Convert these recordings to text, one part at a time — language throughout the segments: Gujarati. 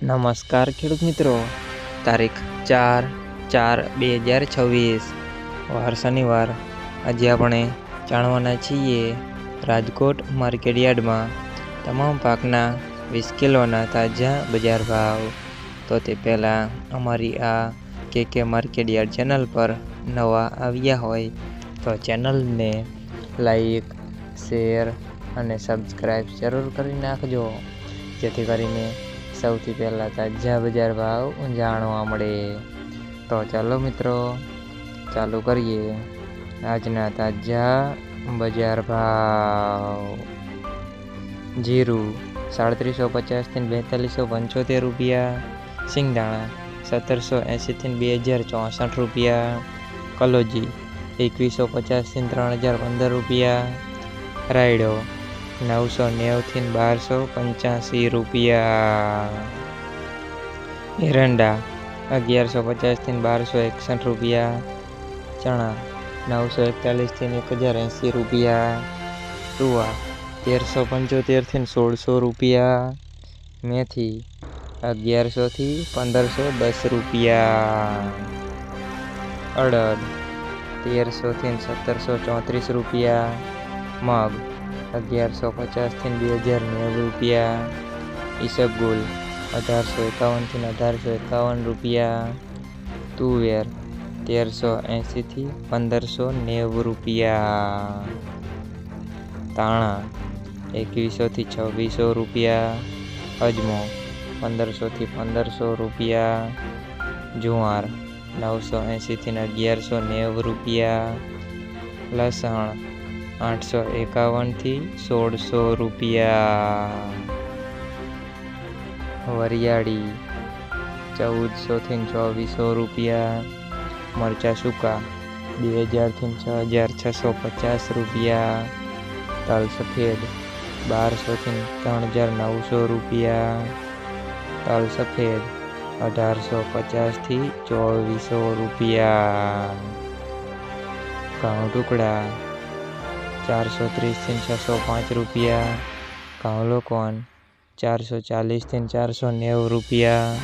નમસ્કાર ખેડૂત મિત્રો, તારીખ 4/4/2026 વાર શનિવાર। આજે આપણે જાણવાના છીએ રાજકોટ માર્કેટયાર્ડમાં તમામ પાકના 20 કિલોના તાજા બજાર ભાવ। તો તે પહેલાં અમારી આ કે માર્કેટયાર્ડ ચેનલ પર નવા આવ્યા હોય તો ચેનલને લાઈક, શેર અને સબસ્ક્રાઈબ જરૂર કરી નાખજો, જેથી કરીને સૌથી પહેલાં તાજા બજાર ભાવ જાણવા મળે। તો ચાલો મિત્રો, ચાલુ કરીએ આજના તાજા બજાર ભાવ। જીરું 3750 થી 4275 રૂપિયા, સિંગદાણા 1780 થી 2064 રૂપિયા, કલોજી 2150 થી 3015 રૂપિયા, રાયડો 990 થી 1285 રૂપિયા, એરંડા 1150 થી 1261 રૂપિયા, ચણા 941 થી 1080 રૂપિયા, તુવા 1375 થી 1600 રૂપિયા, મેથી 1100 થી 1510 રૂપિયા, અડદ 1300 થી 1734 રૂપિયા, મગ 1150 થી 2090 રૂપિયા, ઈસબગુલ 1851 થી 1851 રૂપિયા, તુવેર 1380 થી 1590 રૂપિયા, તાણા 2100 થી 2600 રૂપિયા, અજમો 1500 થી 1500 રૂપિયા, જુવાર 980 થી 1190 રૂપિયા, લસણ 851 થી 1600 રૂપિયા, વરિયાળી 1400 થી 2400 રૂપિયા, મરચાં સૂકા 2000 થી 6650 રૂપિયા, તલ સફેદ 1200 થી 3900 રૂપિયા, તલ સફેદ 1850 થી 2400 રૂપિયા, ઘઉં ટુકડા 430 થી 605 રૂપિયા, ઘઉં લોકવન 440 થી 490 રૂપિયા,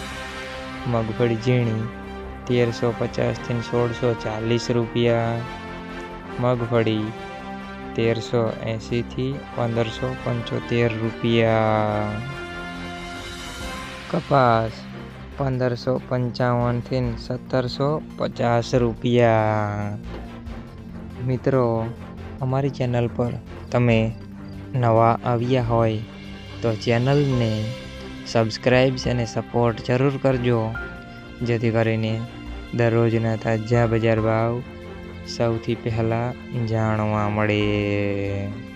મગફળી ઝીણી 1350 થી 1640 રૂપિયા, મગફળી 1380 થી 1575 રૂપિયા, કપાસ 1555 થી 1750 રૂપિયા। મિત્રો, અમારી ચેનલ પર તમે નવા આવ્યા હોય તો ચેનલને સબસ્ક્રાઈબ અને સપોર્ટ જરૂર કરજો, જેથી કરીને દરરોજના તાજા બજાર ભાવ સૌથી પહેલાં જાણવા મળે।